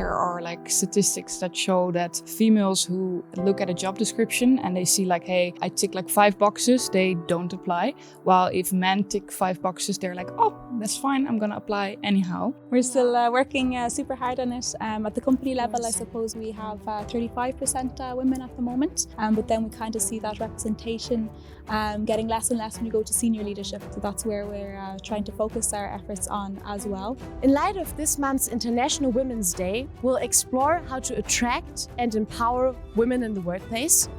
there are like statistics that show that females who look at a job description and they see like, hey, I tick like 5 boxes, they don't apply. While if men tick 5 boxes, they're like, oh, that's fine, I'm gonna apply anyhow. We're still working super hard on it. At the company level, I suppose we have 35% women at the moment, but then we kind of see that representation getting less and less when you go to senior leadership. So that's where we're trying to focus our efforts on as well. In light of this month's International Women's Day, we'll explore how to attract and empower women in the workplace,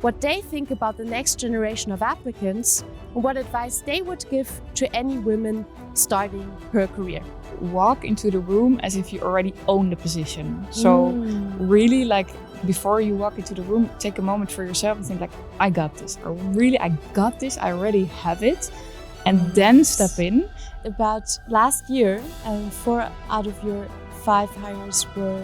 what they think about the next generation of applicants, and what advice they would give to any women starting her career. Walk into the room as if you already own the position. So really, like, before you walk into the room, take a moment for yourself and think like, I got this. Or really, I got this, I already have it. And then step in. About last year, 4 out of your 5 hires were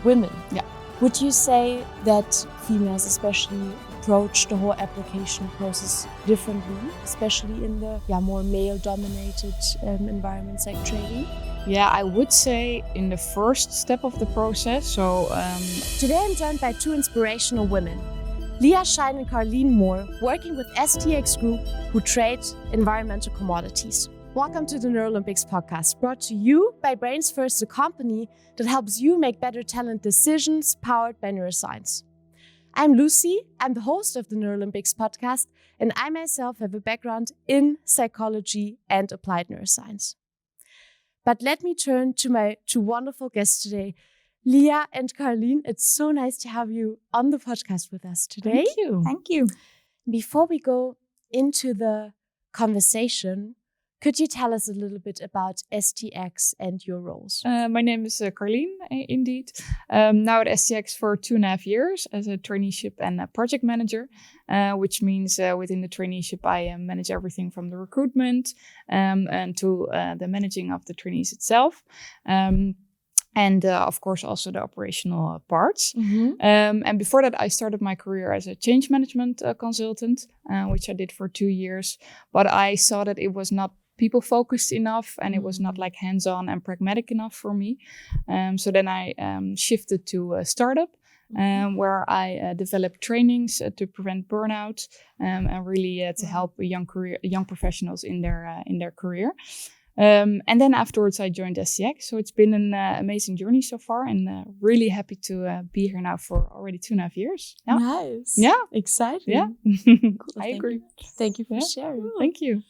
women. Yeah. Would you say that females especially approach the whole application process differently, especially in the more male-dominated environments like training? Yeah, I would say in the first step of the process. So today I'm joined by 2 inspirational women, Leah and Carline Mohr, working with STX Group, who trade environmental commodities. Welcome to the NeurOlympics podcast, brought to you by BrainsFirst, a company that helps you make better talent decisions powered by neuroscience. I'm Lucy, I'm the host of the NeurOlympics podcast, and I myself have a background in psychology and applied neuroscience. But let me turn to my 2 wonderful guests today, Leah and Carline. It's so nice to have you on the podcast with us today. Thank you. Thank you. Before we go into the conversation, could you tell us a little bit about STX and your roles? My name is Carline, indeed. Now at STX for 2.5 years as a traineeship and a project manager, which means within the traineeship I manage everything from the recruitment and to the managing of the trainees itself. And of course also the operational parts. And before that I started my career as a change management consultant, which I did for 2 years. But I saw that it was not people-focused enough and it was not like hands-on and pragmatic enough for me. So then I shifted to a startup where I developed trainings to prevent burnout and really to help young professionals in their career. And then afterwards I joined STX. So it's been an amazing journey so far and really happy to be here now for already 2.5 years. Yeah. Nice. Yeah. Exciting. Yeah. Cool. I agree. Thank you for sharing. Thank you.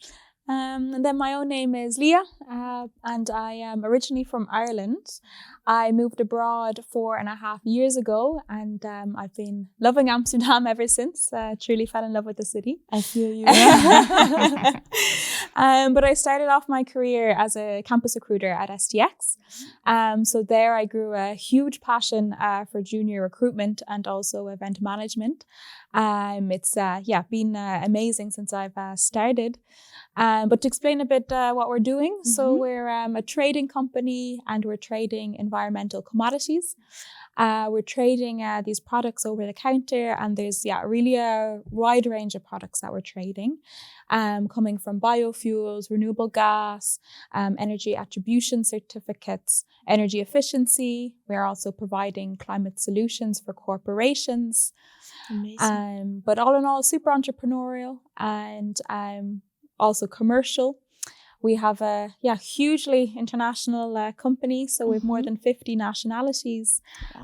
And then my own name is Leah, and I am originally from Ireland. I moved abroad 4.5 years ago, and I've been loving Amsterdam ever since. Truly fell in love with the city. I feel you. But I started off my career as a campus recruiter at STX. So there I grew a huge passion for junior recruitment and also event management. It's been amazing since I've started. But to explain a bit what we're doing, so we're a trading company and we're trading environmental commodities. We're trading these products over the counter, and there's really a wide range of products that we're trading, coming from biofuels, renewable gas, energy attribution certificates, energy efficiency. We're also providing climate solutions for corporations. Amazing. But all in all, super entrepreneurial and also commercial. We have a hugely international company, so we have more than 50 nationalities.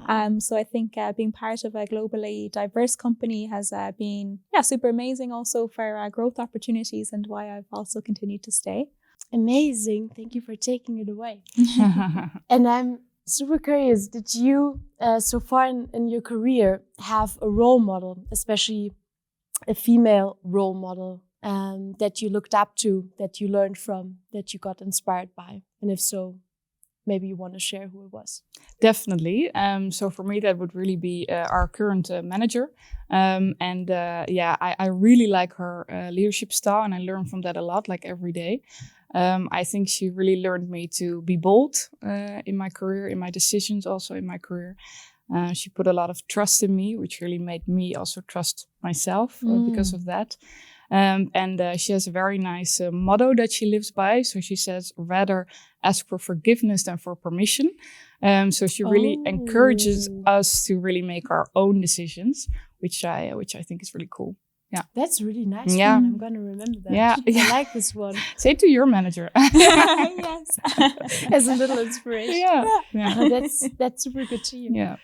Wow. So I think being part of a globally diverse company has been super amazing also for growth opportunities and why I've also continued to stay. Amazing. Thank you for taking it away. And I'm super curious, did you so far in your career have a role model, especially a female role model, that you looked up to, that you learned from, that you got inspired by? And if so, maybe you want to share who it was. Definitely. So for me, that would really be our current manager. I really like her leadership style, and I learn from that a lot, like every day. I think she really learned me to be bold in my career, in my decisions, also in my career. She put a lot of trust in me, which really made me also trust myself because of that. And she has a very nice motto that she lives by. So she says, rather ask for forgiveness than for permission. So she really encourages us to really make our own decisions, which I think is really cool. Yeah, that's really nice. Yeah, I'm gonna remember that. Yeah, I like this one. Say it to your manager. Yes, as a little inspiration. Yeah. No, that's super good to hear. Yeah.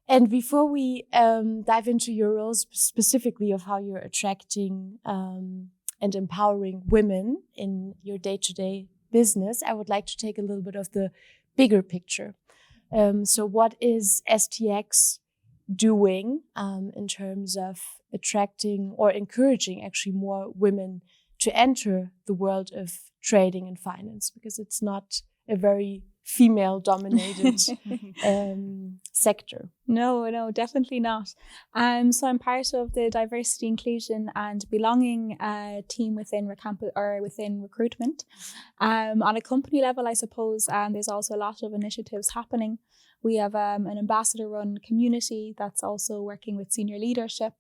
And before we dive into your roles specifically of how you're attracting and empowering women in your day-to-day business, I would like to take a little bit of the bigger picture. So what is STX doing in terms of attracting or encouraging actually more women to enter the world of trading and finance? Because it's not a very female-dominated sector. No, definitely not. So I'm part of the diversity, inclusion, and belonging team within within recruitment. On a company level, I suppose, there's also a lot of initiatives happening. We have an ambassador-run community that's also working with senior leadership.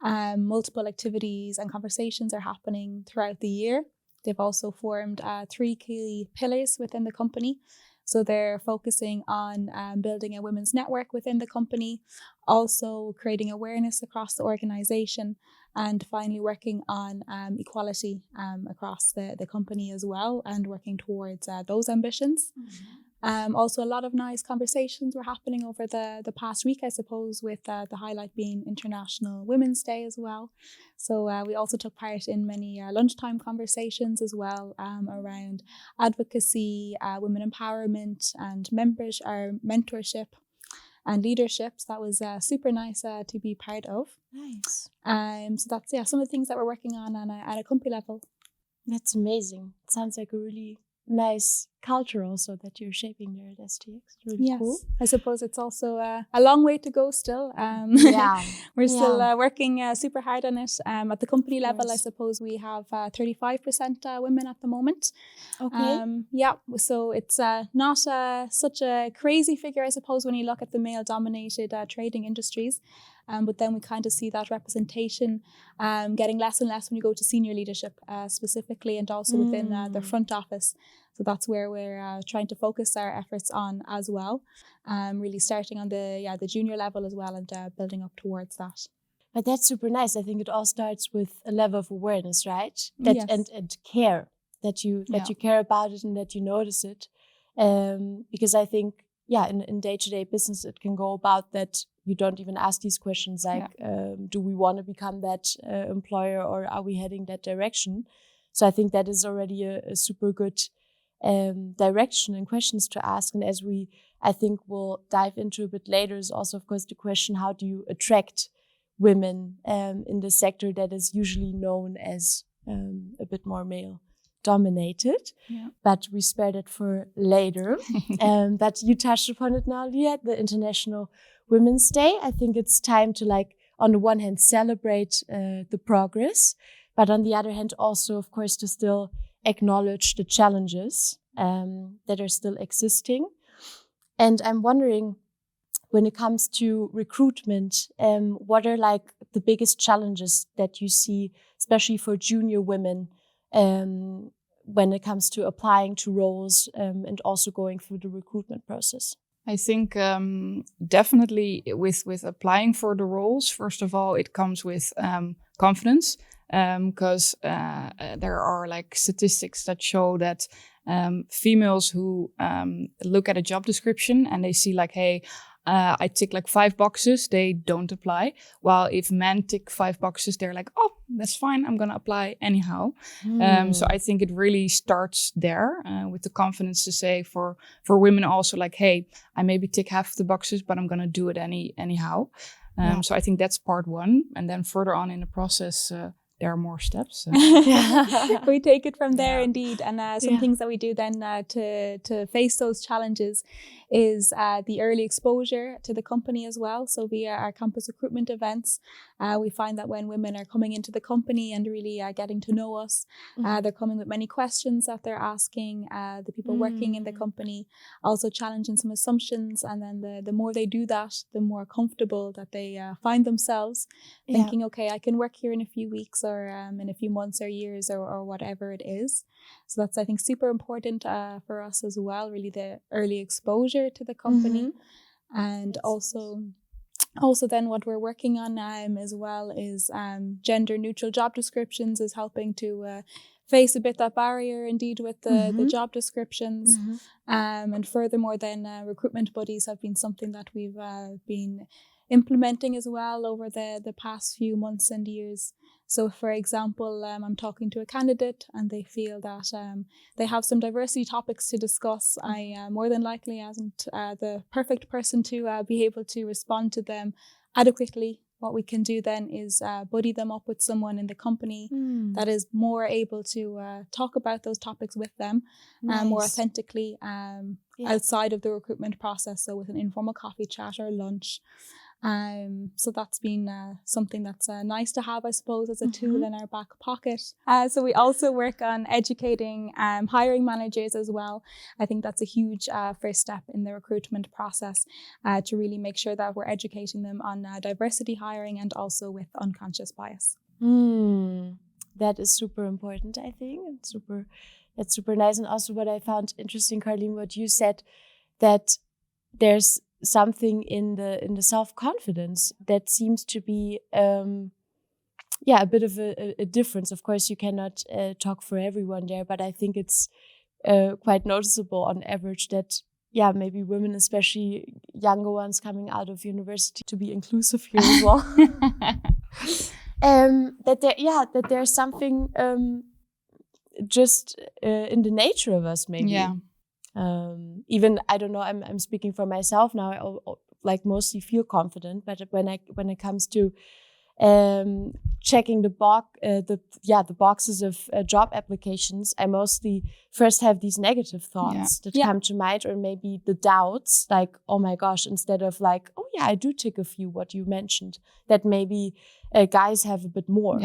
Multiple activities and conversations are happening throughout the year. They've also formed 3 key pillars within the company. So they're focusing on building a women's network within the company, also creating awareness across the organization, and finally working on equality across the company as well, and working towards those ambitions. Also, a lot of nice conversations were happening over the past week, I suppose, with the highlight being International Women's Day as well. So we also took part in many lunchtime conversations as well around advocacy, women empowerment, and mentorship and leadership. So that was super nice to be part of. Nice. So that's some of the things that we're working on at a company level. That's amazing. It sounds like a really nice culture also that you're shaping there at STX. Really cool. I suppose it's also a long way to go still. We're still working super hard on it. At the company level, I suppose we have 35% women at the moment. Okay. So it's not such a crazy figure, I suppose, when you look at the male-dominated trading industries. But then we kind of see that representation getting less and less when you go to senior leadership specifically, and also within the front office. So that's where we're trying to focus our efforts on as well. Really starting on the junior level as well, and building up towards that. But that's super nice. I think it all starts with a level of awareness, right? And care, that you care about it and that you notice it. Because I think, in day-to-day business, it can go about that you don't even ask these questions like, do we want to become that employer, or are we heading that direction? So I think that is already a super good direction and questions to ask. And as I think we'll dive into a bit later, is also, of course, the question, how do you attract women in the sector that is usually known as a bit more male dominated, but we spare that for later. But you touched upon it now, Leah, the International Women's Day. I think it's time to, on the one hand, celebrate the progress, but on the other hand, also, of course, to still acknowledge the challenges that are still existing. And I'm wondering, when it comes to recruitment, what are the biggest challenges that you see, especially for junior women, when it comes to applying to roles and also going through the recruitment process? I think definitely with applying for the roles, first of all, it comes with confidence, because there are statistics that show that females who look at a job description and they see hey, I tick 5 boxes, they don't apply. While if men tick 5 boxes, they're oh, that's fine, I'm going to apply anyhow. So I think it really starts there with the confidence to say for women also hey, I maybe tick half of the boxes, but I'm going to do it anyhow. So I think that's part one. And then further on in the process, there are more steps. We take it from there indeed. And some things that we do then to face those challenges is the early exposure to the company as well. So via our campus recruitment events, we find that when women are coming into the company and really getting to know us, they're coming with many questions that they're asking the people working in the company, also challenging some assumptions. And then the more they do that, the more comfortable that they find themselves, thinking, okay, I can work here in a few weeks, or or in a few months or years or whatever it is. So that's, I think, super important for us as well, really the early exposure to the company. And also then what we're working on as well is gender neutral job descriptions, is helping to face a bit that barrier indeed with the job descriptions. And furthermore then recruitment buddies have been something that we've been implementing as well over the past few months and years. So for example, I'm talking to a candidate and they feel that they have some diversity topics to discuss. I more than likely isn't the perfect person to be able to respond to them adequately. What we can do then is buddy them up with someone in the company that is more able to talk about those topics with them more authentically outside of the recruitment process, so with an informal coffee chat or lunch. So that's been something that's nice to have, I suppose, as a tool in our back pocket. So we also work on educating hiring managers as well. I think that's a huge first step in the recruitment process, to really make sure that we're educating them on diversity hiring and also with unconscious bias. That is super important, I think. That's super nice. And also what I found interesting, Carline, what you said, that there's something in the self-confidence that seems to be a bit of a difference. Of course, you cannot talk for everyone there, but I think it's quite noticeable on average that maybe women, especially younger ones coming out of university, to be inclusive here as well, that there's something just in the nature of us, maybe. Even, I don't know, I'm speaking for myself now, I like mostly feel confident, but when it comes to checking the boxes of job applications, I mostly first have these negative thoughts that come to mind, or maybe the doubts, like, oh my gosh, instead of like, oh yeah, I do tick a few, what you mentioned, that maybe guys have a bit more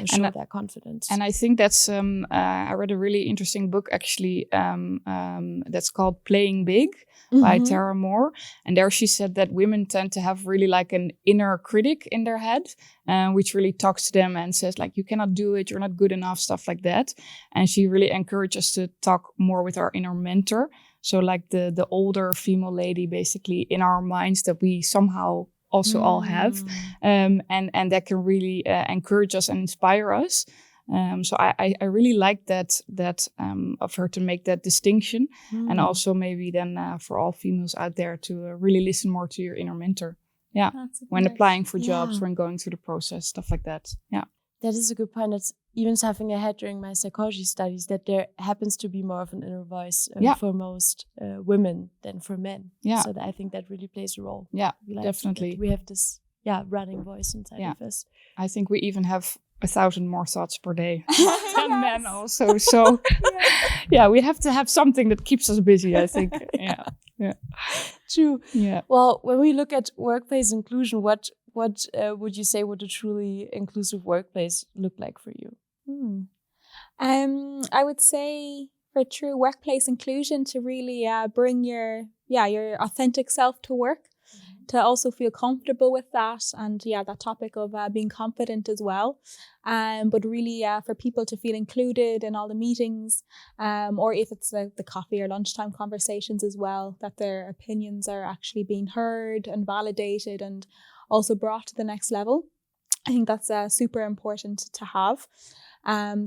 show that confidence. And I think that's I read a really interesting book actually that's called Playing Big by Tara Mohr, and there she said that women tend to have really like an inner critic in their head, which really talks to them and says like, you cannot do it, you're not good enough, stuff like that. And she really encouraged us to talk more with our inner mentor, so like the older female lady basically in our minds that we somehow also all have, and that can really encourage us and inspire us. So I really like that of her to make that distinction, and also maybe then for all females out there to really listen more to your inner mentor. Yeah, when applying for jobs, when going through the process, stuff like that. Yeah, that is a good point. That's even something I had during my psychology studies, that there happens to be more of an inner voice for most women than for men. Yeah, so I think that really plays a role. Yeah, definitely. We have this running voice inside of us. I think we even have 1,000 more thoughts per day than men also. So we have to have something that keeps us busy, I think. Yeah. True. Yeah. Well, when we look at workplace inclusion, what would you say would a truly inclusive workplace look like for you? I would say for true workplace inclusion, to really bring your authentic self to work, to also feel comfortable with that, and that topic of being confident as well, but really for people to feel included in all the meetings, or if it's the coffee or lunchtime conversations as well, that their opinions are actually being heard and validated and also brought to the next level. I think that's super important to have.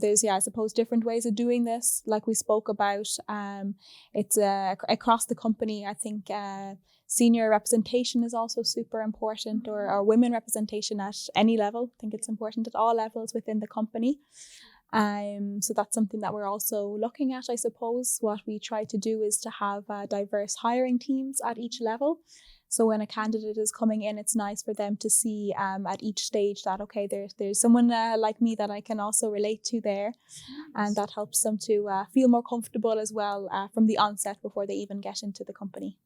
There's, I suppose, different ways of doing this, like we spoke about. It's across the company. I think senior representation is also super important, or women representation at any level. I think it's important at all levels within the company. So that's something that we're also looking at, I suppose. What we try to do is to have diverse hiring teams at each level. So when a candidate is coming in, it's nice for them to see at each stage that, okay, there's someone like me that I can also relate to there. And that helps them to feel more comfortable as well from the onset before they even get into the company.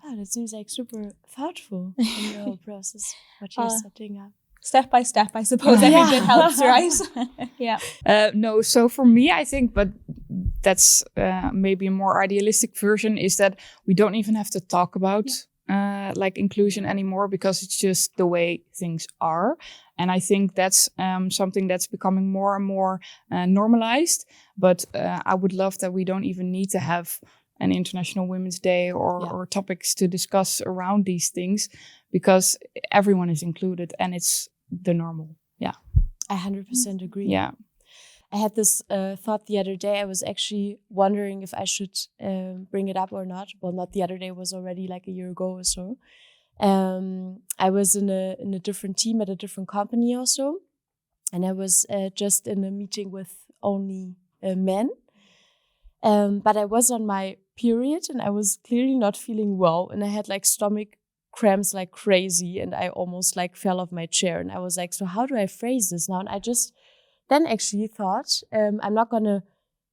Wow, that seems like super thoughtful in your whole process, what you're setting up. Step by step, I suppose, every bit helps, right? No, so for me, I think, but that's maybe a more idealistic version, is that we don't even have to talk about like inclusion anymore because it's just the way things are. And I think that's something that's becoming more and more normalized. But I would love that we don't even need to have an International Women's Day or topics to discuss around these things, because everyone is included and it's the normal. Yeah. I 100% agree. Yeah. I had this thought the other day. I was actually wondering if I should bring it up or not. Well, not the other day, it was already like a year ago or so. I was in a different team at a different company also. And I was just in a meeting with only men. But I was on my period and I was clearly not feeling well. And I had like stomach cramps like crazy. And I almost like fell off my chair. And I was like, so how do I phrase this now? And I just then actually thought, I'm not going to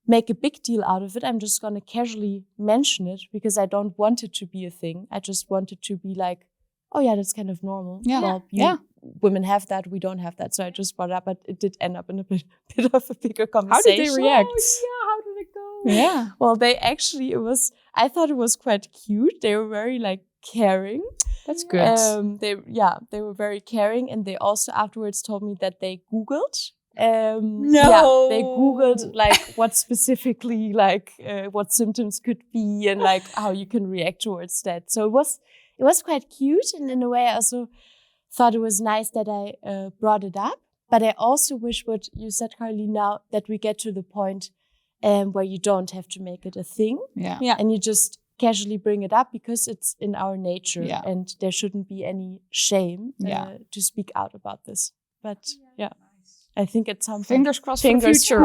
make a big deal out of it. I'm just going to casually mention it because I don't want it to be a thing. I just want it to be like, oh yeah, that's kind of normal. Yeah. Well, women have that, we don't have that. So I just brought it up, but it did end up in a bit of a bigger conversation. How did they react? How did it go? Yeah. Well, I thought it was quite cute. They were very like caring. That's good. They were very caring. And they also afterwards told me that they Googled. No. They Googled like what specifically like what symptoms could be and like how you can react towards that. So it was quite cute, and in a way I also thought it was nice that I brought it up. But I also wish what you said, Carline, now that we get to the point where you don't have to make it a thing, and you just casually bring it up because it's in our nature, and there shouldn't be any shame to speak out about this. But I think it's something. Fingers crossed for the future.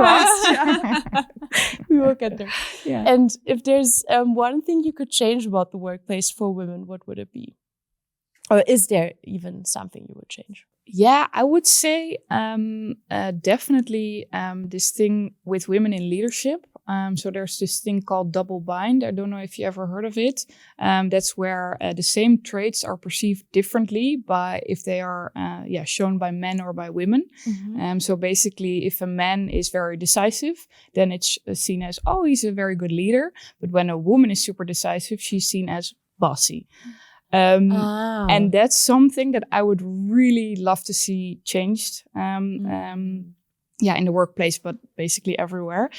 We will get there. Yeah. And if there's one thing you could change about the workplace for women, what would it be? Or is there even something you would change? Yeah, I would say definitely this thing with women in leadership. So there's this thing called double bind. I don't know if you ever heard of it. That's where the same traits are perceived differently if they are shown by men or by women. Mm-hmm. So basically, if a man is very decisive, then it's seen as, oh, he's a very good leader. But when a woman is super decisive, she's seen as bossy. And that's something that I would really love to see changed. In the workplace, but basically everywhere,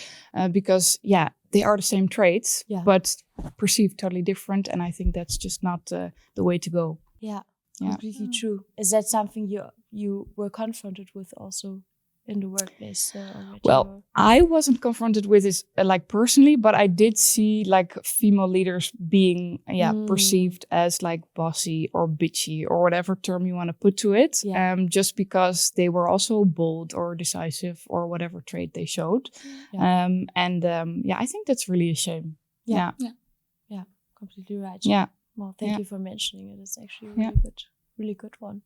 because they are the same traits, but perceived totally different. And I think that's just not the way to go. Yeah, completely true. Is that something you were confronted with also in the workplace? Well, I wasn't confronted with this like personally, but I did see like female leaders being perceived as like bossy or bitchy or whatever term you want to put to it, just because they were also bold or decisive or whatever trait they showed. I think that's really a shame. Yeah, completely right. Yeah. Well, thank you for mentioning it. It's actually a really good one.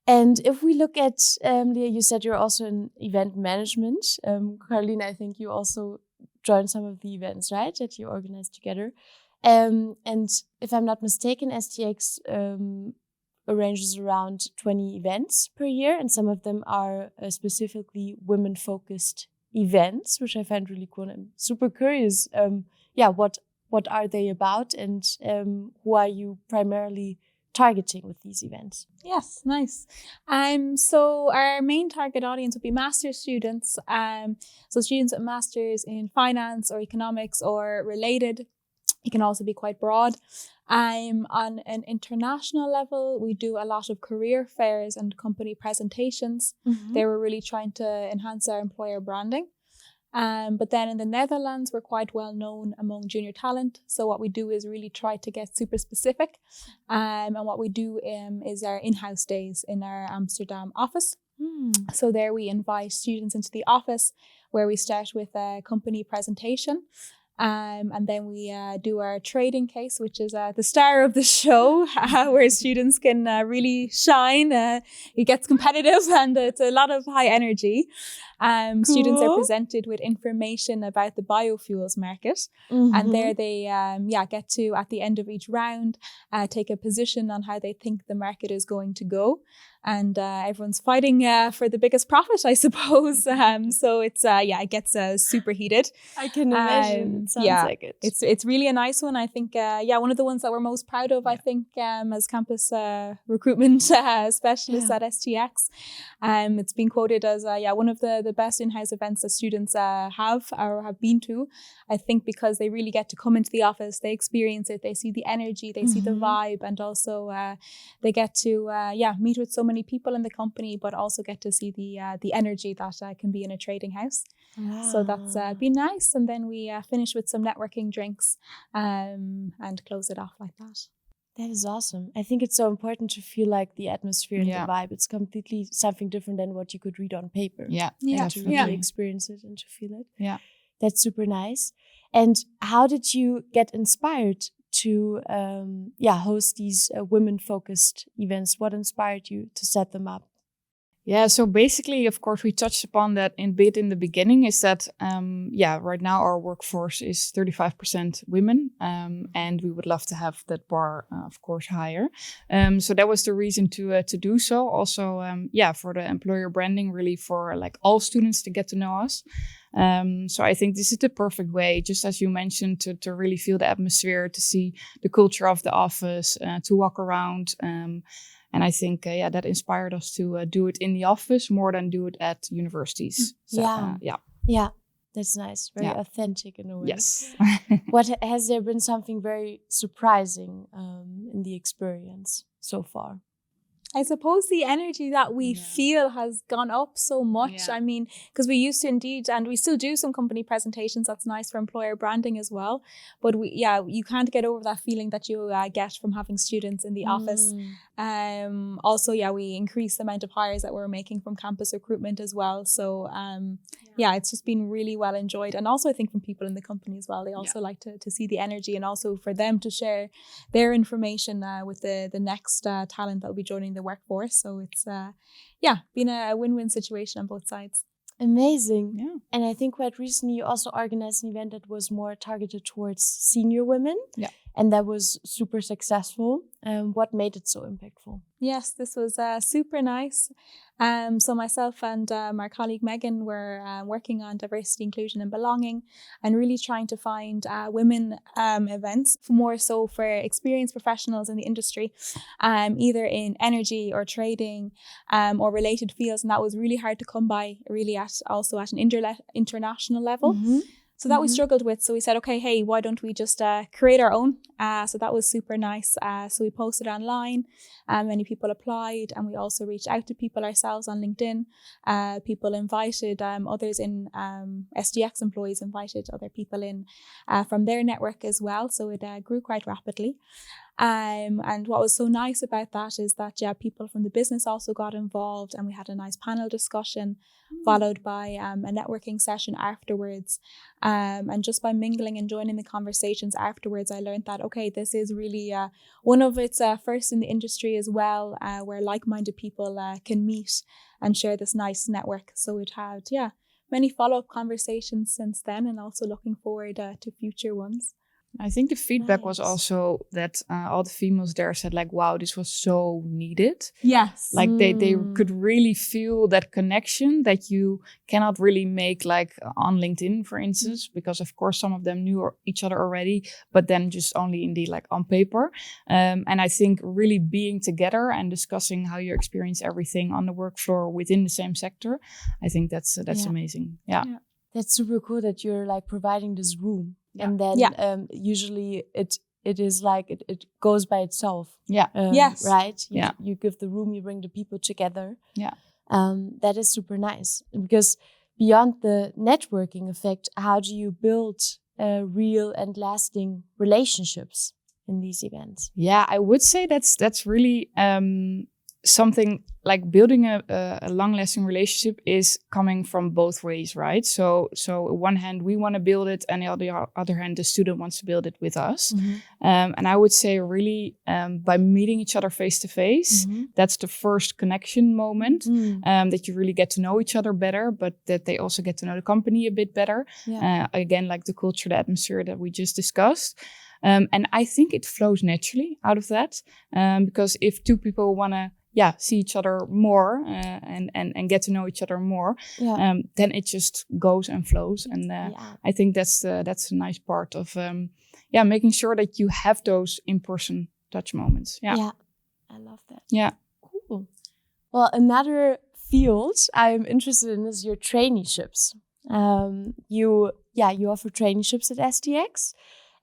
And if we look at, Leah, you said you're also in event management. Carline, I think you also joined some of the events, right, that you organized together. And if I'm not mistaken, STX arranges around 20 events per year. And some of them are specifically women-focused events, which I find really cool. I'm super curious, what are they about, and who are you primarily targeting with these events? Yes, nice. So our main target audience would be master's students. So students with masters in finance or economics or related. It can also be quite broad. On an international level, we do a lot of career fairs and company presentations. Mm-hmm. They were really trying to enhance our employer branding. But then in the Netherlands, we're quite well known among junior talent. So what we do is really try to get super specific. And what we do is our in-house days in our Amsterdam office. So there we invite students into the office where we start with a company presentation. And then we do our trading case, which is the star of the show, where students can really shine. It gets competitive and it's a lot of high energy. Students are presented with information about the biofuels market. And there they get to, at the end of each round, take a position on how they think the market is going to go. And everyone's fighting for the biggest profit, I suppose. So it's it gets super heated. I can imagine. It sounds like it. It's really a nice one. I think one of the ones that we're most proud of. I think as campus recruitment specialists at STX, it's been quoted as one of the best in-house events that students have been to. I think because they really get to come into the office, they experience it, they see the energy, they see the vibe, and also they get to meet with so many people in the company, but also get to see the energy that can be in a trading house. Wow. So that's been nice. And then we finish with some networking drinks and close it off like that. That is awesome. I think it's so important to feel like the atmosphere and the vibe. It's completely something different than what you could read on paper. To really experience it and to feel it. Yeah, that's super nice. And how did you get inspired to host these women-focused events? What inspired you to set them up? Yeah, so basically, of course, we touched upon that in the beginning, is that, right now our workforce is 35% women, and we would love to have that bar, of course, higher. So that was the reason to do so. Also, for the employer branding, really for like all students to get to know us. So I think this is the perfect way, just as you mentioned, to really feel the atmosphere, to see the culture of the office, to walk around. And I think, that inspired us to do it in the office more than do it at universities. So, Yeah, that's nice. Very authentic in a way. Yes. Has there been something very surprising in the experience so far? I suppose the energy that we feel has gone up so much. I mean, because we used to indeed, and we still do some company presentations. That's nice for employer branding as well. But you can't get over that feeling that you get from having students in the office. Also, we increase the amount of hires that we're making from campus recruitment as well. So, it's just been really well enjoyed. And also, I think from people in the company as well, they also like to see the energy, and also for them to share their information with the next talent that will be joining the workforce. So it's been a win-win situation on both sides. Amazing. Yeah. And I think quite recently you also organized an event that was more targeted towards senior women. Yeah. And that was super successful. What made it so impactful? Yes, this was super nice. So myself and my colleague Megan were working on diversity, inclusion and belonging, and really trying to find women events, more so for experienced professionals in the industry, either in energy or trading or related fields. And that was really hard to come by, really at an international level. Mm-hmm. So that we struggled with. So we said, okay, hey, why don't we just create our own? So that was super nice. So we posted online. Many people applied, and we also reached out to people ourselves on LinkedIn. People invited others in, STX employees invited other people in from their network as well. So it grew quite rapidly. And what was so nice about that is that, people from the business also got involved, and we had a nice panel discussion followed by a networking session afterwards. And just by mingling and joining the conversations afterwards, I learned that, okay, this is really one of its first in the industry as well, where like-minded people can meet and share this nice network. So it had, many follow-up conversations since then, and also looking forward to future ones. I think the feedback was also that all the females there said like, wow, this was so needed. Yes. Like they could really feel that connection that you cannot really make like on LinkedIn, for instance, because of course some of them knew each other already, but then just only indeed like on paper. And I think really being together and discussing how you experience everything on the work floor within the same sector, I think that's amazing. Yeah. That's super cool that you're like providing this room. Yeah. And then usually it is like it goes by itself. Yeah. Yes. Right? You give the room, you bring the people together. Yeah. That is super nice. Because beyond the networking effect, how do you build real and lasting relationships in these events? Yeah, I would say that's really something like building a long-lasting relationship is coming from both ways, right? So on one hand, we want to build it, and on the other hand, the student wants to build it with us. And I would say really by meeting each other face to face, that's the first connection moment, that you really get to know each other better, but that they also get to know the company a bit better. Again, like the culture, the atmosphere that we just discussed. And I think it flows naturally out of that, because if two people want to see each other more and get to know each other more, then it just goes and flows. And I think that's a nice part of making sure that you have those in-person touch moments. Yeah, I love that. Yeah, cool. Well, another field I'm interested in is your traineeships. You offer traineeships at STX,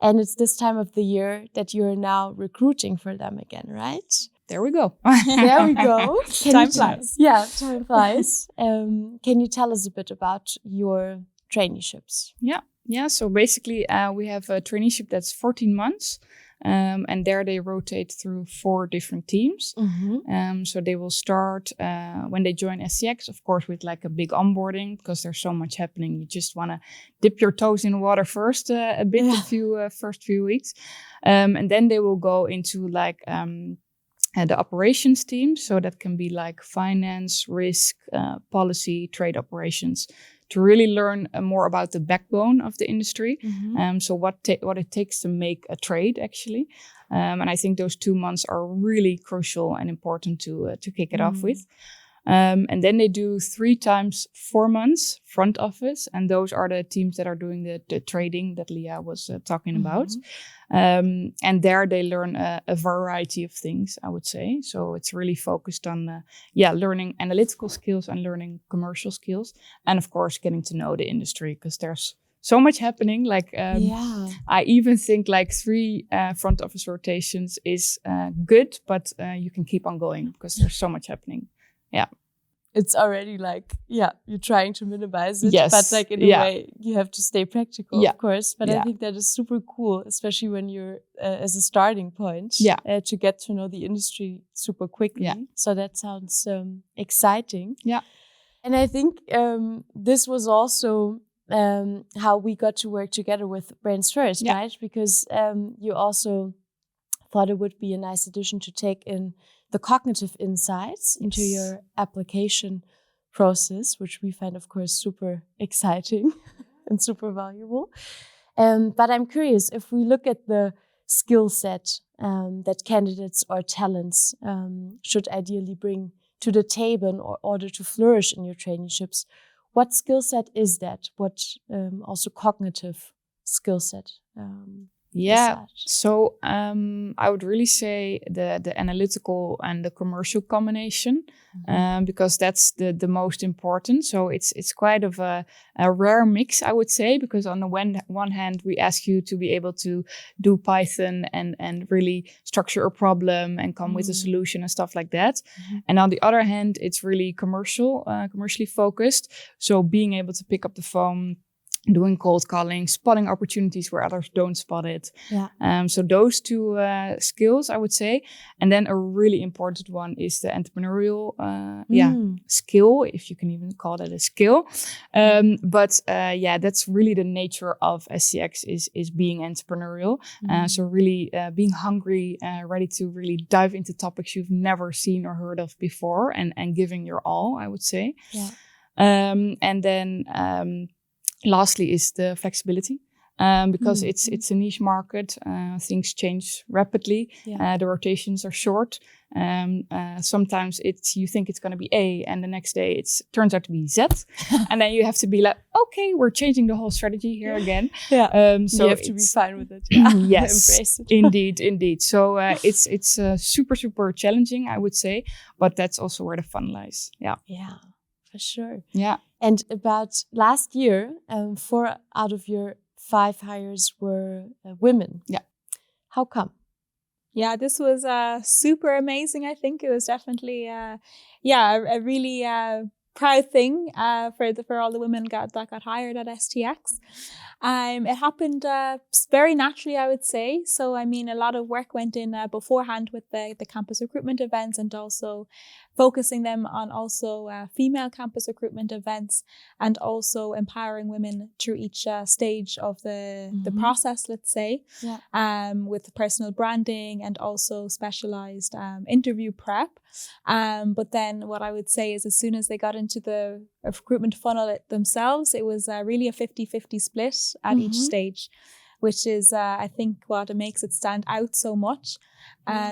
and it's this time of the year that you're now recruiting for them again, right? There we go. There we go. Time flies. Yeah, time flies. Can you tell us a bit about your traineeships? Yeah. So basically, we have a traineeship that's 14 months. And there they rotate through 4 different teams. So they will start when they join STX, of course, with like a big onboarding, because there's so much happening. You just want to dip your toes in the water first a bit, first few weeks. And then they will go into like the operations team. So that can be like finance, risk, policy, trade operations, to really learn more about the backbone of the industry. So what it takes to make a trade, actually. And I think those 2 months are really crucial and important to kick it off with. And then they do 3 times 4 months front office. And those are the teams that are doing the trading that Leah was talking about. And there they learn a variety of things, I would say. So it's really focused on, learning analytical skills and learning commercial skills. And of course, getting to know the industry, because there's so much happening. Like, I even think like 3 front office rotations is good, but you can keep on going because there's so much happening. Yeah. It's already like, you're trying to minimize it, yes. but like in a way you have to stay practical, of course. But I think that is super cool, especially when you're as a starting point, to get to know the industry super quickly. So that sounds exciting. Yeah. And I think this was also how we got to work together with BrainsFirst, right? Because you also thought it would be a nice addition to take in the cognitive insights into your application process, which we find, of course, super exciting and super valuable. But I'm curious, if we look at the skill set that candidates or talents should ideally bring to the table in order to flourish in your traineeships, what skill set is that? What also cognitive skill set? So I would really say the analytical and the commercial combination, because that's the most important. So it's quite of a rare mix, I would say, because on the one hand, we ask you to be able to do Python and really structure a problem and come with a solution and stuff like that. And on the other hand, it's really commercially focused. So being able to pick up the phone, doing cold calling, spotting opportunities where others don't spot it. So those 2 skills, I would say. And then a really important one is the entrepreneurial skill, if you can even call that a skill. But that's really the nature of STX is being entrepreneurial. So really being hungry, ready to really dive into topics you've never seen or heard of before, and giving your all, I would say. And then lastly is the flexibility, because it's a niche market. Things change rapidly. The rotations are short. Sometimes you think it's going to be A, and the next day it turns out to be Z, and then you have to be like, okay, we're changing the whole strategy here again. So you have to be fine with it. Yes, embrace it. Indeed. So it's super challenging, I would say, but that's also where the fun lies. Yeah, for sure. Yeah. And about last year, 4 out of your 5 hires were women. Yeah. How come? Yeah, this was super amazing. I think it was definitely a really proud thing for all the women that got hired at STX. It happened very naturally, I would say. So, I mean, a lot of work went in beforehand with the campus recruitment events, and also focusing them on also female campus recruitment events, and also empowering women through each stage of the process, let's say, with personal branding and also specialized interview prep. But then what I would say is, as soon as they got into the recruitment funnel themselves, it was really a 50-50 split at each stage, which is, I think, what makes it stand out so much.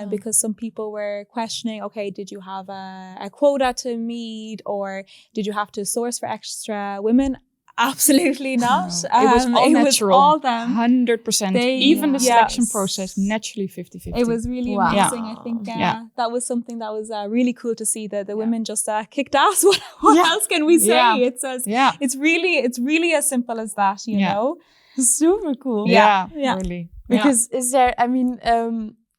Because some people were questioning, okay, did you have a quota to meet, or did you have to source for extra women? Absolutely not. No. It was all natural. Was all them. 100%. Even the selection process, naturally 50-50. It was really amazing. I think that was something that was really cool to see. The women just kicked ass. What else can we say? It's really as simple as that, you know? Super cool. Yeah. Really. Because is there, I mean,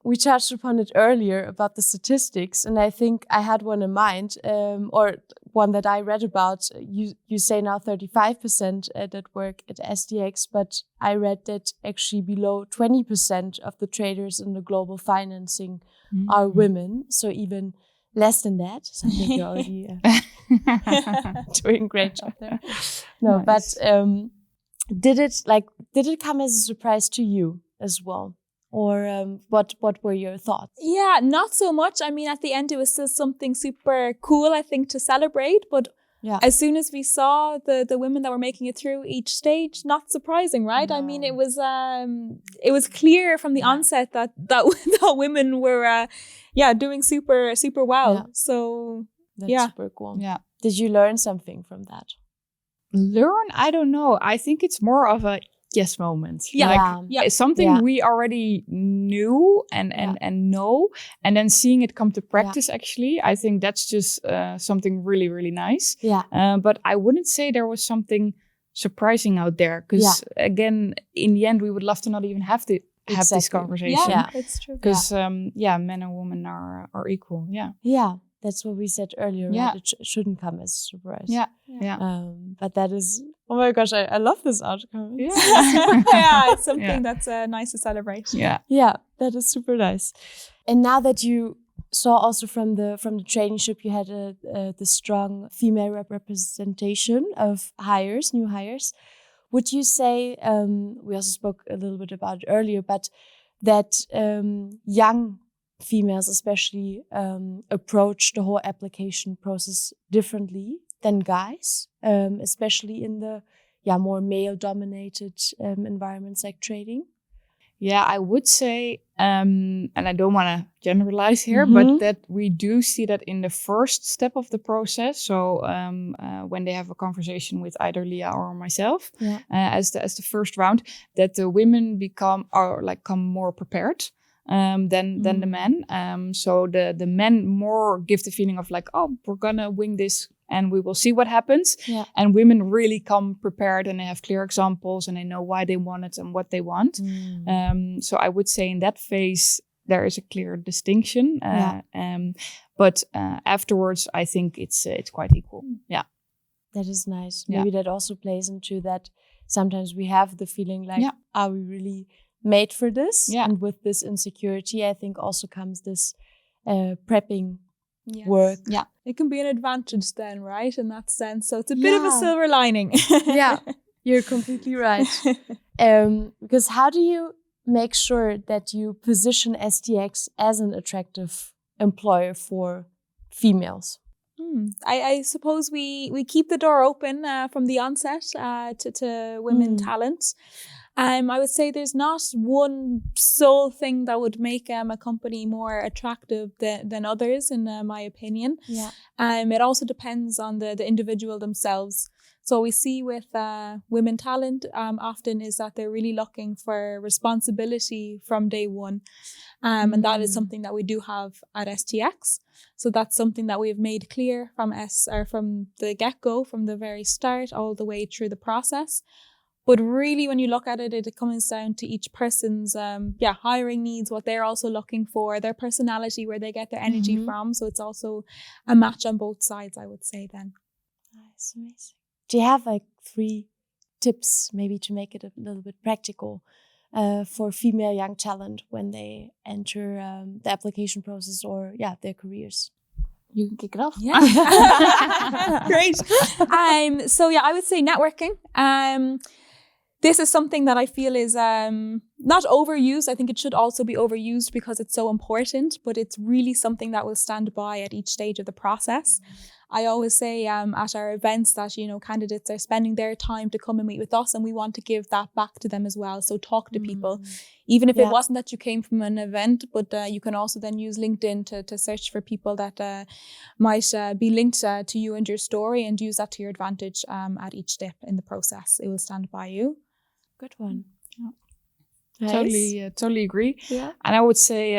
we touched upon it earlier about the statistics, and I think I had one in mind, or one that I read about. You say now 35% that work at STX, but I read that actually below 20% of the traders in the global financing are women. So even less than that. So I think you're already doing a great job there. No, nice. But did it come as a surprise to you as well? Or what were your thoughts? Yeah, not so much. I mean, at the end, it was still something super cool, I think, to celebrate. But as soon as we saw the women that were making it through each stage, not surprising, right? No. I mean, it was clear from the onset that women were doing super well. Yeah. So that's super cool. Yeah. Did you learn something from that? Learn? I don't know. I think it's more of a yes moment. It's something we already knew and know, and then seeing it come to practice, actually, I think that's just something really, really nice. But I wouldn't say there was something surprising out there, because again, in the end, we would love to not even have to have this conversation. Yeah, that's true. Because men and women are equal. Yeah. That's what we said earlier, right? It shouldn't come as a surprise. But that is, oh my gosh, I love this outcome. It's something that's nice to celebrate. Yeah, that is super nice. And now that you saw also from the traineeship, you had the strong female representation of new hires. Would you say, we also spoke a little bit about it earlier, but that young females especially approach the whole application process differently than guys, especially in the more male-dominated environments like trading? Yeah, I would say, and I don't want to generalize here, but that we do see that in the first step of the process. So when they have a conversation with either Leah or myself, as the first round, that the women become more prepared than the men. So the men more give the feeling of like, oh, we're gonna wing this and we will see what happens. And women really come prepared, and they have clear examples, and they know why they want it and what they want. So I would say in that phase there is a clear distinction. But afterwards, I think it's quite equal. That is nice. Maybe that also plays into that. Sometimes we have the feeling like, are we really made for this? And with this insecurity, I think also comes this prepping work. It can be an advantage then, right? In that sense. So it's a bit of a silver lining. You're completely right. Because how do you make sure that you position STX as an attractive employer for females? I suppose we keep the door open from the onset to women talent. I would say there's not one sole thing that would make a company more attractive than others, in my opinion. It also depends on the individual themselves. So we see with women talent often is that they're really looking for responsibility from day one. And that is something that we do have at STX. So that's something that we have made clear from the get-go, from the very start, all the way through the process. But really, when you look at it, it comes down to each person's hiring needs, what they're also looking for, their personality, where they get their energy from. So it's also a match on both sides, I would say then. Nice, amazing. Do you have like 3 tips maybe to make it a little bit practical for female young talent when they enter the application process or their careers? You can kick it off. Yeah. Great. So I would say networking. This is something that I feel is not overused. I think it should also be overused because it's so important, but it's really something that will stand by at each stage of the process. I always say at our events that, candidates are spending their time to come and meet with us, and we want to give that back to them as well. So talk to people, even if it wasn't that you came from an event, but you can also then use LinkedIn to search for people that might be linked to you and your story, and use that to your advantage at each step in the process. It will stand by you. Good one. Yeah. Nice. Totally agree. Yeah. And I would say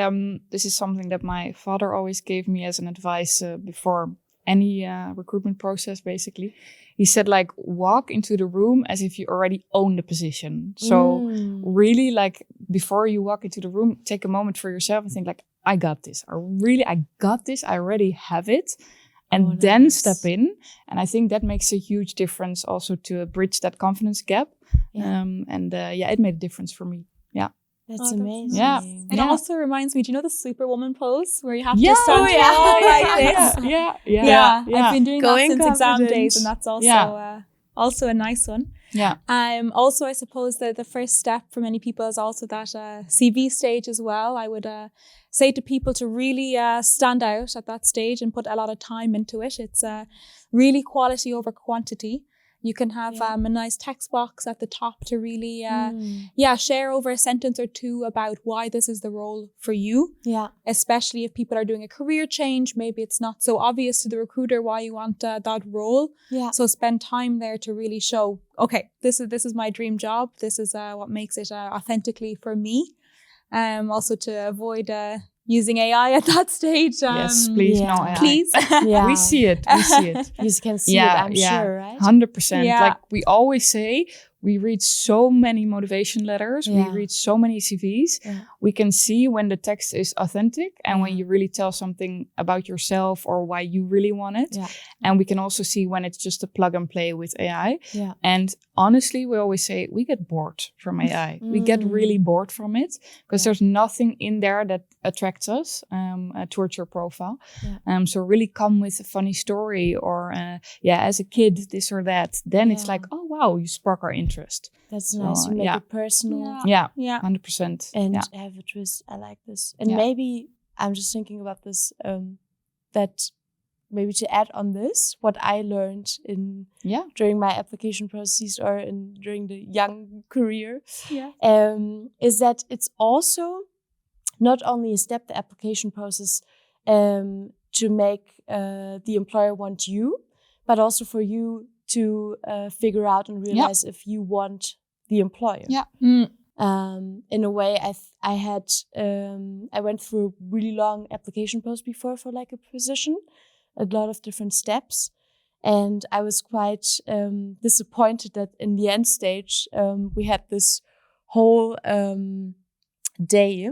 this is something that my father always gave me as an advice before any recruitment process, basically. He said, like, walk into the room as if you already own the position. So really, like, before you walk into the room, take a moment for yourself and think, like, I got this. I got this. I already have it. And then step in. And I think that makes a huge difference also to bridge that confidence gap. Yeah. It made a difference for me. Yeah. That's amazing. Yeah. It also reminds me, do you know the Superwoman pose where you have to stand tall like this? Yeah. I've been doing Going that since exam confident. days, and that's also a nice one. Yeah. Also, I suppose that the first step for many people is also that CV stage as well. I would say to people to really stand out at that stage and put a lot of time into it. It's really quality over quantity. You can have a nice text box at the top to really, share over a sentence or two about why this is the role for you. Yeah. Especially if people are doing a career change, maybe it's not so obvious to the recruiter why you want that role. Yeah. So spend time there to really show, okay, this is my dream job. This is what makes it authentically for me. Also to avoid using AI at that stage. Yes, please, no AI. Please. We see it. You can see it, I'm sure, right? 100%. Yeah. Like we always say, we read so many motivation letters. We read so many CVs. Yeah. We can see when the text is authentic and when you really tell something about yourself or why you really want it. Yeah. And we can also see when it's just a plug and play with AI. Yeah. And honestly, we always say we get bored from AI. We get really bored from it because there's nothing in there that attracts us towards your profile. Yeah. So really come with a funny story or as a kid, this or that. Then it's like, oh wow, you spark our interest. That's nice. You make it personal. Yeah, 100%. And have a twist. I like this. And maybe I'm just thinking about this, that maybe to add on this, what I learned during my application process or during the young career, is that it's also not only a step, the application process, to make the employer want you, but also for you to figure out and realize if you want the employer. Yeah. In a way, I went through a really long application process before for like a position, a lot of different steps, and I was quite disappointed that in the end stage we had this whole day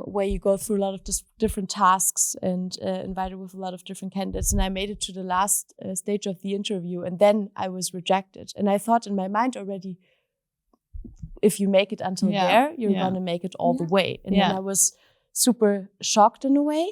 where you go through a lot of different tasks and invited with a lot of different candidates. And I made it to the last stage of the interview, and then I was rejected. And I thought in my mind already, if you make it until there, you're going to make it all the way. And then I was super shocked in a way.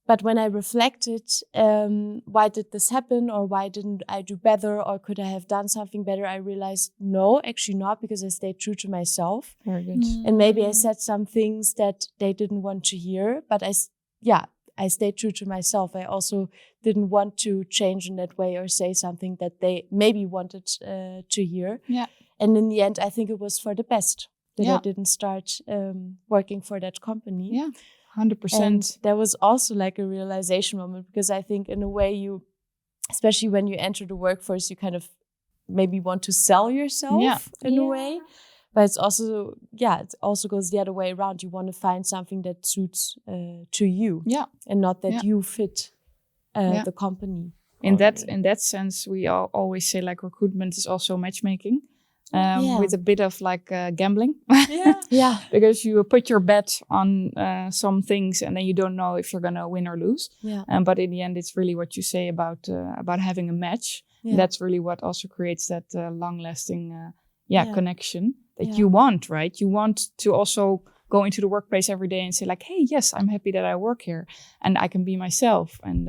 But when I reflected, why did this happen? Or why didn't I do better? Or could I have done something better? I realized, no, actually not, because I stayed true to myself. Very good. And maybe I said some things that they didn't want to hear, but I stayed true to myself. I also didn't want to change in that way or say something that they maybe wanted to hear. Yeah. And in the end, I think it was for the best that I didn't start working for that company. Yeah. 100%. And there was also like a realization moment, because I think in a way you, especially when you enter the workforce, you kind of maybe want to sell yourself in a way. But it's also, it also goes the other way around. You want to find something that suits to you, and not that you fit the company. In that sense, we always say like recruitment is also matchmaking. With a bit of like gambling. Because you put your bet on some things and then you don't know if you're going to win or lose. But in the end, it's really what you say about having a match. And that's really what also creates that long-lasting connection that you want, right? You want to also go into the workplace every day and say like, hey, yes, I'm happy that I work here and I can be myself. And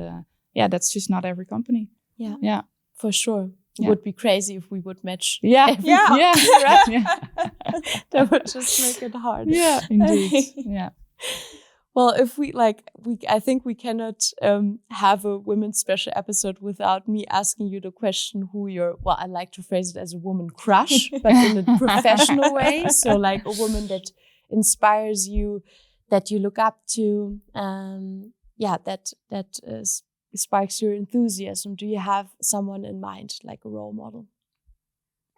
that's just not every company. Yeah, for sure. It would be crazy if we would match. Right? That would just make it hard. Yeah, indeed. Yeah. Well, if I think we cannot have a women's special episode without me asking you the question who I like to phrase it as a woman crush, but in a professional way. So like a woman that inspires you, that you look up to, that sparks your enthusiasm. Do you have someone in mind, like a role model?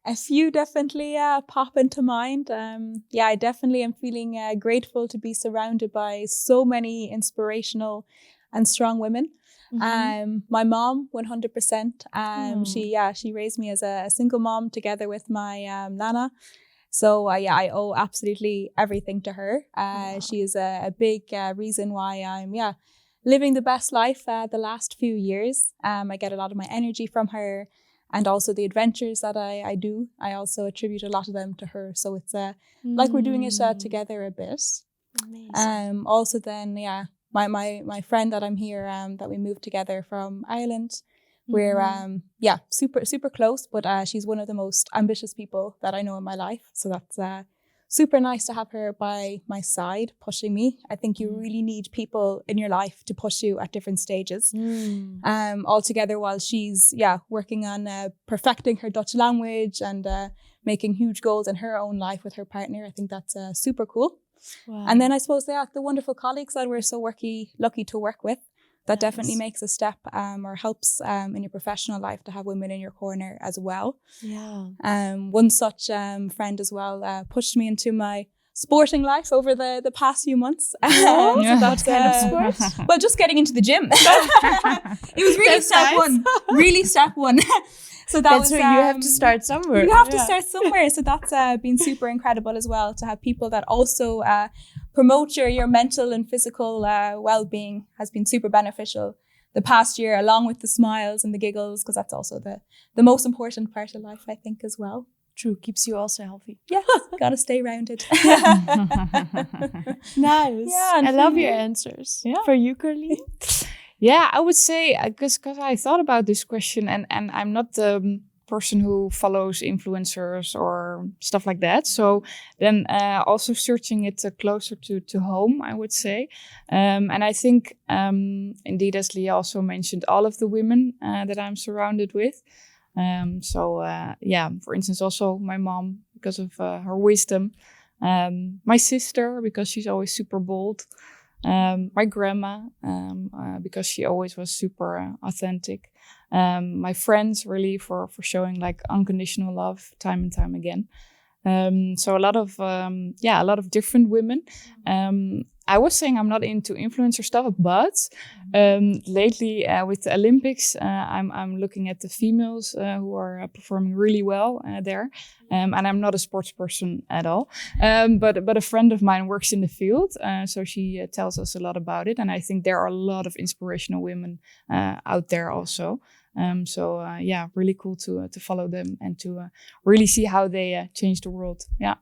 A few definitely pop into mind. I definitely am feeling grateful to be surrounded by so many inspirational and strong women. My mom, 100%. She raised me as a single mom together with my nana. So I owe absolutely everything to her. She is a big reason why I'm living the best life the last few years. I get a lot of my energy from her. And also the adventures that I do, I also attribute a lot of them to her. So it's like we're doing it together a bit. Amazing. Also then, my friend that I'm here, that we moved together from Ireland. We're super close, but she's one of the most ambitious people that I know in my life. So that's super nice to have her by my side, pushing me. I think you really need people in your life to push you at different stages. All together while she's working on perfecting her Dutch language and making huge goals in her own life with her partner. I think that's super cool. Wow. And then I suppose the wonderful colleagues that we're so lucky to work with. That definitely makes a step or helps in your professional life to have women in your corner as well. Yeah. One such friend as well pushed me into my sporting life over the past few months. So what kind of sport? Well, just getting into the gym. It was really step one. Really step one. So that's where you have to start somewhere. You have to start somewhere. So that's been super incredible as well to have people that also promote your mental and physical well-being has been super beneficial the past year, along with the smiles and the giggles, because that's also the most important part of life, I think, as well. True, keeps you also healthy. Yes, gotta stay rounded. Nice. Yeah, I love your answers. Yeah. For you, Carline? Yeah, I would say, because I thought about this question and I'm not the person who follows influencers or stuff like that. So then also searching it closer to home, I would say. And I think, indeed, as Leah also mentioned, all of the women that I'm surrounded with. For instance, also my mom, because of her wisdom. My sister, because she's always super bold. My grandma, because she always was super authentic. My friends, really, for showing like unconditional love time and time again. So a lot of different women. I was saying I'm not into influencer stuff, but lately with the Olympics, I'm looking at the females who are performing really well there. And I'm not a sports person at all. But a friend of mine works in the field, so she tells us a lot about it. And I think there are a lot of inspirational women out there also. Really cool to follow them and to really see how they change the world. Yeah,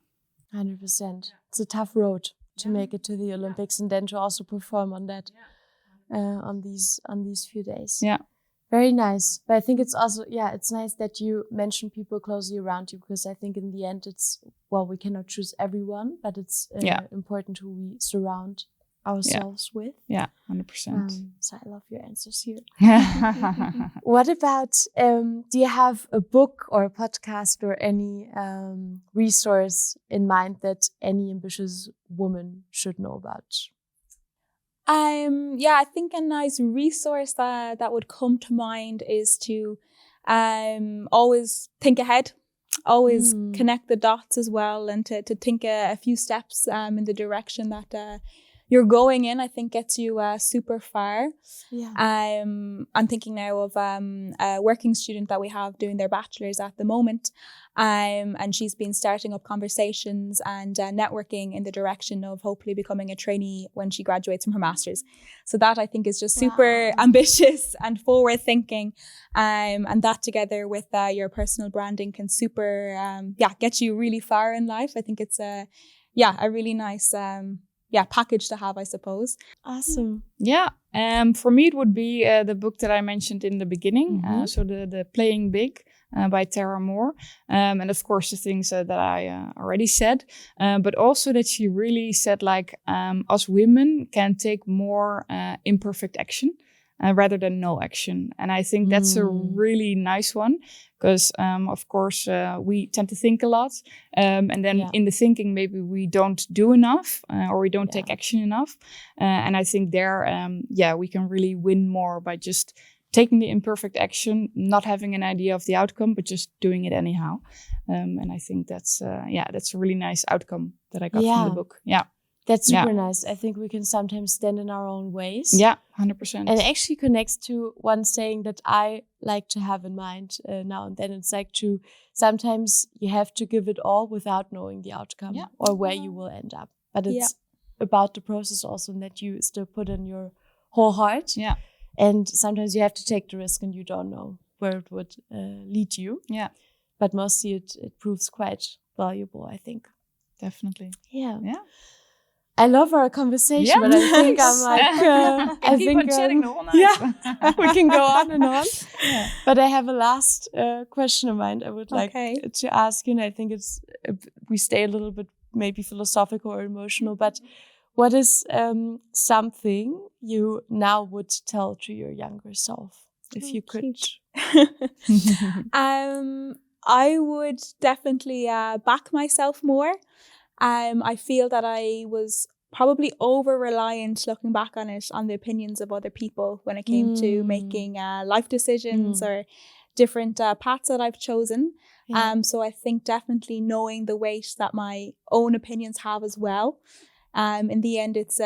100%. It's a tough road to make it to the Olympics and then to also perform on that on these few days. Yeah, very nice. But I think it's also it's nice that you mention people closely around you, because I think in the end we cannot choose everyone, but it's important who we surround ourselves with. Yeah, 100%. So I love your answers here. What about, do you have a book or a podcast or any resource in mind that any ambitious woman should know about? I think a nice resource that would come to mind is to always think ahead, always connect the dots as well, and to think a few steps in the direction that you're going in, I think gets you super far. Yeah. I'm thinking now of a working student that we have doing their bachelor's at the moment. And she's been starting up conversations and networking in the direction of hopefully becoming a trainee when she graduates from her master's. So that I think is just super ambitious and forward thinking. And that together with your personal branding can super, get you really far in life. I think it's a really nice, package to have, I suppose. Awesome. Yeah. For me, it would be the book that I mentioned in the beginning. So the Playing Big by Tara Mohr. And of course, the things that I already said. But also that she really said, like, us women can take more imperfect action rather than no action. And I think that's a really nice one. Because, of course, we tend to think a lot. And then in the thinking, maybe we don't do enough or we don't take action enough. And I think there, we can really win more by just taking the imperfect action, not having an idea of the outcome, but just doing it anyhow. And I think that's a really nice outcome that I got from the book. Yeah. That's super nice. I think we can sometimes stand in our own ways. Yeah, 100%. And it actually connects to one saying that I like to have in mind now and then. It's like sometimes you have to give it all without knowing the outcome or where you will end up. But it's about the process also, and that you still put in your whole heart. Yeah. And sometimes you have to take the risk and you don't know where it would lead you. Yeah. But mostly it proves quite valuable, I think. Definitely. Yeah. Yeah. I love our conversation, but I think I'm like, I keep think on chatting the whole night. Yeah, we can go on and on. Yeah. But I have a last question in mind. I would like to ask you, and I think we stay a little bit maybe philosophical or emotional. But what is something you now would tell to your younger self if you could? I would definitely back myself more. I feel that I was probably over-reliant, looking back on it, on the opinions of other people when it came to making life decisions or different paths that I've chosen. Yeah. So I think definitely knowing the weight that my own opinions have as well. In the end, it's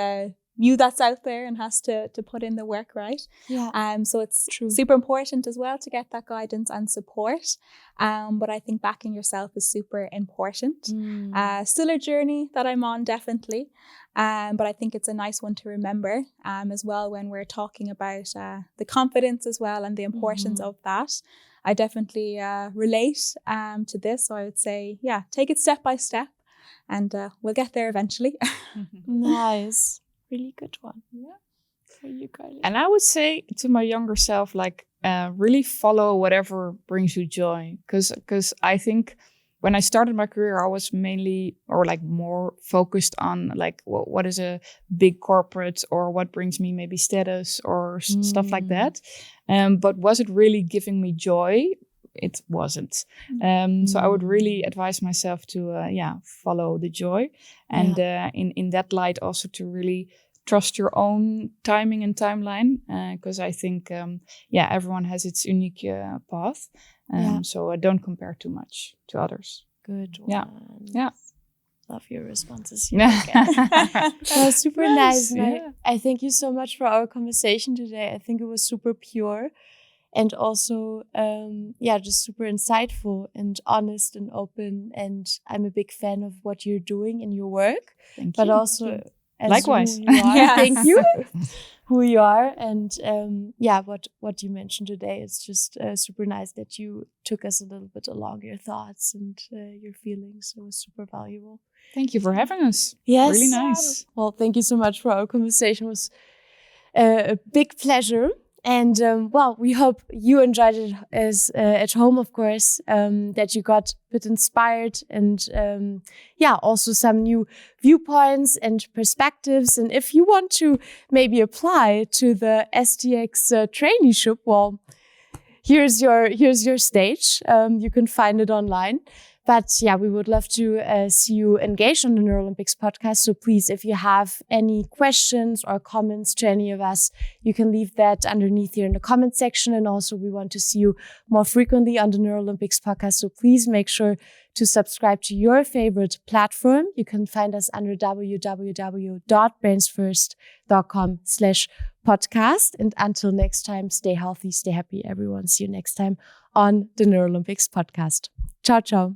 you that's out there and has to put in the work, right? Yeah. So it's super important as well to get that guidance and support. But I think backing yourself is super important. Still a journey that I'm on, definitely. But I think it's a nice one to remember as well when we're talking about the confidence as well and the importance of that. I definitely relate to this. So I would say, take it step by step and we'll get there eventually. Nice. Really good one. Yeah. For you, Carline. And I would say to my younger self, like, really follow whatever brings you joy. Because I think when I started my career, I was mainly more focused on like what is a big corporate or what brings me maybe status or stuff like that. But was it really giving me joy? It wasn't. So I would really advise myself to, follow the joy. And in that light, also to really trust your own timing and timeline. Because I think, everyone has its unique path. So don't compare too much to others. Good one. Yeah. Love your responses here. That was super nice. And I thank you so much for our conversation today. I think it was super pure. And also, just super insightful and honest and open. And I'm a big fan of what you're doing in your work. Thank but you. also, as likewise. Who you are. Thank you. Who you are. And what you mentioned today, it's just super nice that you took us a little bit along your thoughts and your feelings. It was super valuable. Thank you for having us. Yes. Really nice. Well, thank you so much for our conversation. It was a big pleasure. And we hope you enjoyed it as at home, of course, that you got a bit inspired and also some new viewpoints and perspectives. And if you want to maybe apply to the STX traineeship, well, here's your stage. You can find it online. But yeah, we would love to see you engaged on the NeurOlympics podcast. So please, if you have any questions or comments to any of us, you can leave that underneath here in the comment section. And also we want to see you more frequently on the NeurOlympics podcast. So please make sure to subscribe to your favorite platform. You can find us under www.brainsfirst.com/podcast. And until next time, stay healthy, stay happy, everyone. See you next time on the NeurOlympics podcast. Ciao, ciao.